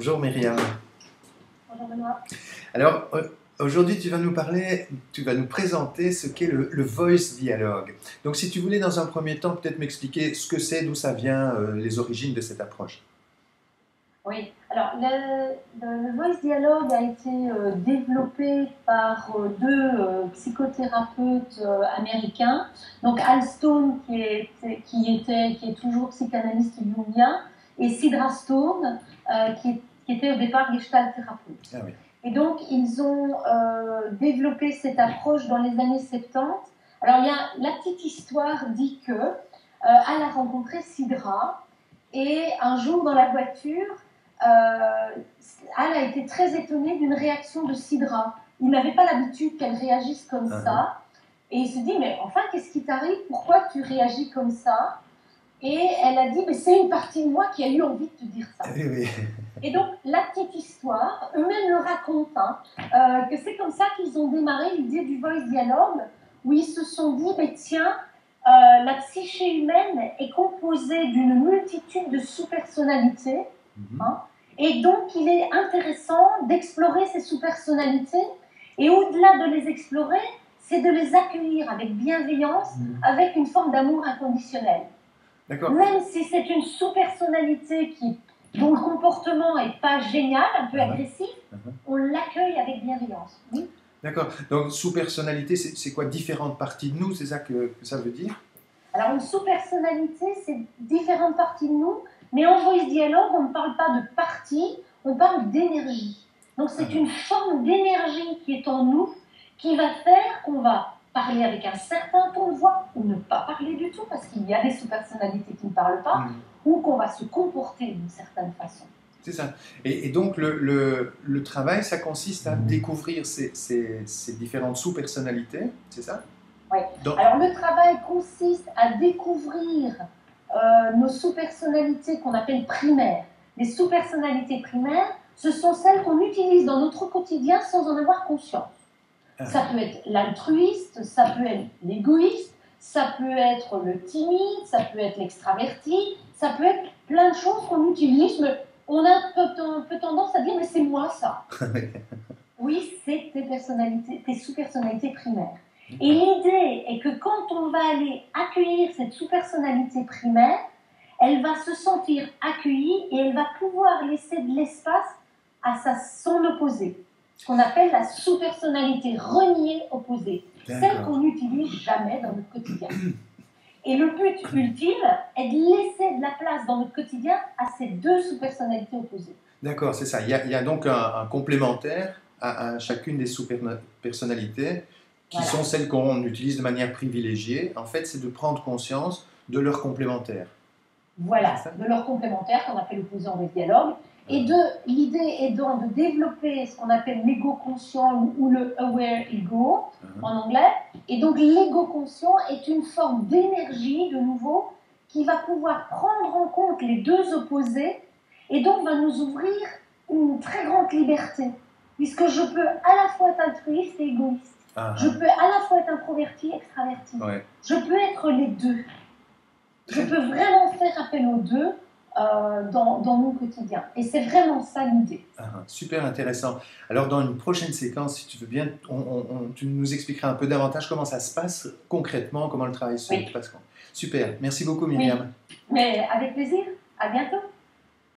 Bonjour Myriam. Bonjour Benoît. Alors aujourd'hui tu vas nous présenter ce qu'est le Voice Dialogue. Donc si tu voulais dans un premier temps peut-être m'expliquer ce que c'est, d'où ça vient, les origines de cette approche. Oui, alors le Voice Dialogue a été développé par deux psychothérapeutes américains, donc Al Stone qui est toujours psychanalyste jungien, et Sidra Stone qui était au départ gestalt thérapeute. Ah oui. Et donc ils ont développé cette approche dans les années 70. Alors la petite histoire dit que Al a rencontré Sidra et un jour dans la voiture, Al a été très étonné d'une réaction de Sidra. Il n'avait pas l'habitude qu'elle réagisse comme ça. Et il se dit, mais enfin, qu'est-ce qui t'arrive? Pourquoi tu réagis comme ça? Et elle a dit, mais c'est une partie de moi qui a eu envie de te dire ça. Oui, oui. Et donc, la petite histoire, eux-mêmes le racontent, que c'est comme ça qu'ils ont démarré l'idée du Voice Dialogue, où ils se sont dit, mais tiens, la psyché humaine est composée d'une multitude de sous-personnalités, et donc il est intéressant d'explorer ces sous-personnalités, et au-delà de les explorer, c'est de les accueillir avec bienveillance, avec une forme d'amour inconditionnel. Même si c'est une sous-personnalité dont le comportement n'est pas génial, un peu agressif, on l'accueille avec bienveillance. Oui. D'accord. Donc sous-personnalité, c'est quoi? Différentes parties de nous, c'est ça que ça veut dire? Alors une sous-personnalité, c'est différentes parties de nous, mais en Voice Dialogue, on ne parle pas de partie, on parle d'énergie. Donc c'est une forme d'énergie qui est en nous, qui va faire qu'on va parler avec un certain ton de voix, ou ne pas parler du tout, parce qu'il y a des sous-personnalités qui ne parlent pas, ou qu'on va se comporter d'une certaine façon. C'est ça. Et donc le travail, ça consiste à découvrir ces différentes sous-personnalités, c'est ça? Oui. Alors le travail consiste à découvrir nos sous-personnalités qu'on appelle primaires. Les sous-personnalités primaires, ce sont celles qu'on utilise dans notre quotidien sans en avoir conscience. Ça peut être l'altruiste, ça peut être l'égoïste, ça peut être le timide, ça peut être l'extraverti, ça peut être plein de choses qu'on utilise, mais on a un peu tendance à dire, mais c'est moi ça. Oui, c'est tes sous-personnalités primaires. Et l'idée est que quand on va aller accueillir cette sous-personnalité primaire, elle va se sentir accueillie et elle va pouvoir laisser de l'espace à son opposé. Ce qu'on appelle la sous-personnalité reniée opposée. Celle qu'on n'utilise jamais dans notre quotidien. Et le but ultime est de laisser de la place dans notre quotidien à ces deux sous-personnalités opposées. D'accord, c'est ça. Il y a donc un complémentaire à chacune des sous-personnalités qui sont celles qu'on utilise de manière privilégiée. En fait, c'est de prendre conscience de leur complémentaire. Voilà, de leur complémentaire qu'on appelle l'opposé en dialogue. Et l'idée est donc de développer ce qu'on appelle l'ego conscient ou le aware ego en anglais. Et donc l'ego conscient est une forme d'énergie, de nouveau, qui va pouvoir prendre en compte les deux opposés et donc va nous ouvrir une très grande liberté. Puisque je peux à la fois être altruiste et égoïste. Je peux à la fois être introverti et extraverti. Je peux être les deux. Je peux vraiment faire appel aux deux dans mon quotidien. Et c'est vraiment ça l'idée. Super intéressant. Alors dans une prochaine séquence, si tu veux bien, tu nous expliqueras un peu davantage comment ça se passe concrètement, comment le travail se passe. Super. Merci beaucoup Myriam. Oui. Mais avec plaisir. À bientôt.